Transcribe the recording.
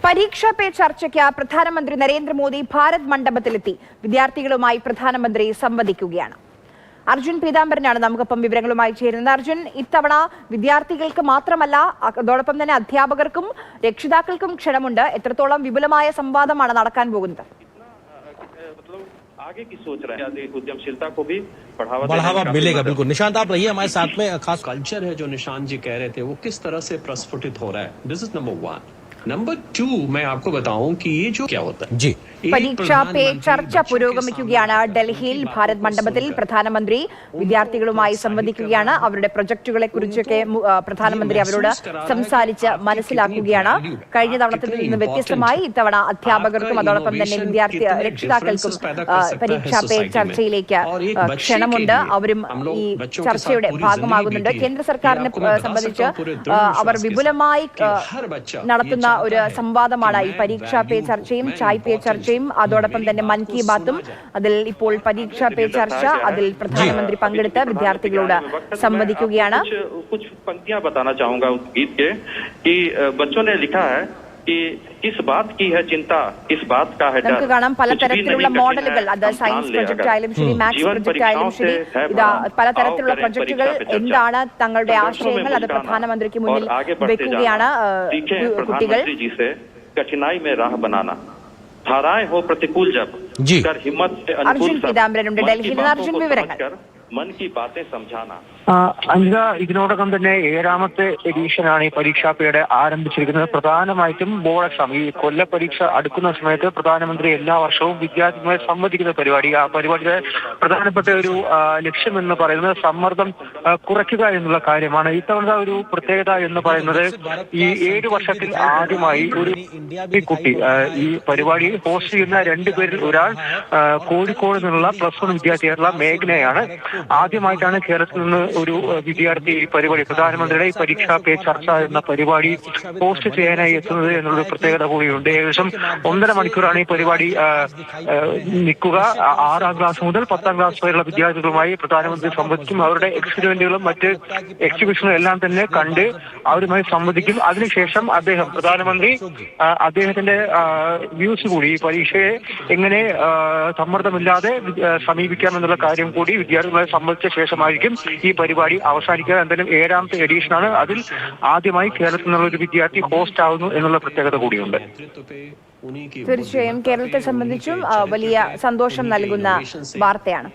പരീക്ഷാ പേ ചർച്ചയ്ക്ക് പ്രധാനമന്ത്രി നരേന്ദ്രമോദി ഭാരത് മണ്ഡപത്തിലെത്തി വിദ്യാർത്ഥികളുമായി പ്രധാനമന്ത്രി സംവദിക്കുകയാണ്. അർജുൻ പീതാംബരനാണ് നമുക്കൊപ്പം വിവരങ്ങളുമായി ചേരുന്നത്. അർജുൻ, ഇത്തവണ വിദ്യാർത്ഥികൾക്ക് മാത്രമല്ല അതോടൊപ്പം തന്നെ അധ്യാപകർക്കും രക്ഷിതാക്കൾക്കും ക്ഷണമുണ്ട്. എത്രത്തോളം വിപുലമായ സംവാദമാണ് നടക്കാൻ പോകുന്നത്? आगे की सोच रहे हैं, उद्यमशीलता को भी बढ़ावा मिलेगा। बिल्कुल निशांत, आप रहिए हमारे साथ में। खास कल्चर है जो निशांत जी कह रहे थे, वो किस तरह से प्रस्फुटित हो रहा है। This is number 1। नंबर 2, मैं आपको बताऊं कि ये जो क्या होता है जी, പരീക്ഷാ പേ ചർച്ച പുരോഗമിക്കുകയാണ്. ഡൽഹിയിൽ ഭാരത് മണ്ഡപത്തിൽ പ്രധാനമന്ത്രി വിദ്യാർത്ഥികളുമായി സംവദിക്കുകയാണ്. അവരുടെ പ്രൊജക്ടുകളെ കുറിച്ചൊക്കെ പ്രധാനമന്ത്രി അവരോട് സംസാരിച്ച് മനസ്സിലാക്കുകയാണ്. കഴിഞ്ഞ തവണത്തിൽ നിന്ന് വ്യത്യസ്തമായി ഇത്തവണ അധ്യാപകർക്കും അതോടൊപ്പം തന്നെ രക്ഷിതാക്കൾക്കും പരീക്ഷാ പേ ചർച്ചയിലേക്ക് ക്ഷണമുണ്ട്. അവരും ഈ ചർച്ചയുടെ ഭാഗമാകുന്നുണ്ട്. കേന്ദ്ര സർക്കാരിനെ സംബന്ധിച്ച് അവർ വിപുലമായി നടത്തുന്ന ഒരു സംവാദമാണ് ഈ പരീക്ഷാ പേ ചർച്ചയും ചായ് പേ ചർച്ചയും. അതോടൊപ്പം തന്നെ മൻ കി ബാത്തും. അതിൽ ഇപ്പോൾ പരീക്ഷാ പേ ചർച്ച, അതിൽ പ്രധാനമന്ത്രി പങ്കെടുത്ത് വിദ്യാർത്ഥികളോട് സംവദിക്കുകയാണ്. നമുക്ക് കാണാം പലതരത്തിലുള്ള മോഡലുകൾ. അത് സയൻസ് പ്രൊജക്ട് ആയാലും ശരി, മാത്സ് പ്രൊജക്ട് ആയാലും ശരി, ഇതാ പലതരത്തിലുള്ള പ്രൊജക്ടുകൾ. എന്താണ് തങ്ങളുടെ ആശയങ്ങൾ അത് പ്രധാനമന്ത്രിക്ക് മുന്നിൽ വെക്കുകയാണ് കുട്ടികൾ. कठिनाई में राह बनाना, धाराएं हो प्रतिकूल जब कर हिम्मत से അർജുൻ പീതാംബരനുണ്ട് ഡൽഹിയിൽ നിന്ന്. അർജുൻ, വിവരങ്ങൾ. मन की बातें समझाना. അഞ്ജന, ഇതിനോടകം തന്നെ 7ാമത്തെ എഡീഷനാണ് ഈ പരീക്ഷാ പേയുടെ ആരംഭിച്ചിരിക്കുന്നത്. പ്രധാനമായിട്ടും ബോർഡ് എക്സാം, ഈ കൊല്ല പരീക്ഷ അടുക്കുന്ന സമയത്ത് പ്രധാനമന്ത്രി എല്ലാ വർഷവും വിദ്യാർത്ഥികളെ സംവദിക്കുന്ന പരിപാടി. ആ പരിപാടിയുടെ പ്രധാനപ്പെട്ട ഒരു ലക്ഷ്യം എന്ന് പറയുന്നത് സമ്മർദ്ദം കുറയ്ക്കുക എന്നുള്ള കാര്യമാണ്. ഇത്തവണ ഒരു പ്രത്യേകത എന്ന് പറയുന്നത് ഈ 7 വർഷത്തിൽ ആദ്യമായി ഒരു കുട്ടി ഈ പരിപാടി ഹോസ്റ്റ് ചെയ്യുന്ന 2 പേരിൽ ഒരാൾ കോഴിക്കോട് നിന്നുള്ള +1 വിദ്യാർത്ഥിയായിട്ടുള്ള മേഘ്നയാണ്. ആദ്യമായിട്ടാണ് കേരളത്തിൽ നിന്ന് ഒരു വിദ്യാർത്ഥി ഈ പരിപാടി, പ്രധാനമന്ത്രിയുടെ ഈ പരീക്ഷാ പേ ചർച്ച എന്ന പരിപാടി പോസ്റ്റ് ചെയ്യാനായി എത്തുന്നത് എന്നുള്ള പ്രത്യേകത കൂടിയുണ്ട്. ഏകദേശം 1.5 മണിക്കൂറാണ് ഈ പരിപാടി നിൽക്കുക. 6ാം ക്ലാസ് മുതൽ 10ാം ക്ലാസ് വരെയുള്ള വിദ്യാർത്ഥികളുമായി പ്രധാനമന്ത്രി സംവദിക്കും. അവരുടെ എക്സ്പെരിമെന്റുകളും മറ്റ് എക്സിബിഷനും എല്ലാം തന്നെ കണ്ട് അവരുമായി സംവദിക്കും. അതിനുശേഷം പ്രധാനമന്ത്രി അദ്ദേഹത്തിന്റെ വ്യൂസ് കൂടി, ഈ പരീക്ഷയെ എങ്ങനെ സമ്മർദ്ദമില്ലാതെ സമീപിക്കാമെന്നുള്ള കാര്യം കൂടി വിദ്യാർത്ഥികളെ സംബന്ധിച്ച ശേഷമായിരിക്കും ഈ പരിപാടി അവസാനിക്കുക. എന്തായാലും 7ാമത്തെ എഡീഷനാണ്. അതിൽ ആദ്യമായി കേരളത്തിൽ നിന്നുള്ള ഒരു വിദ്യാർത്ഥി ഹോസ്റ്റ് ആവുന്നു എന്നുള്ള പ്രത്യേകത കൂടിയുണ്ട്. തീർച്ചയായും കേരളത്തെ സംബന്ധിച്ചും വലിയ സന്തോഷം നൽകുന്ന വാർത്തയാണ്.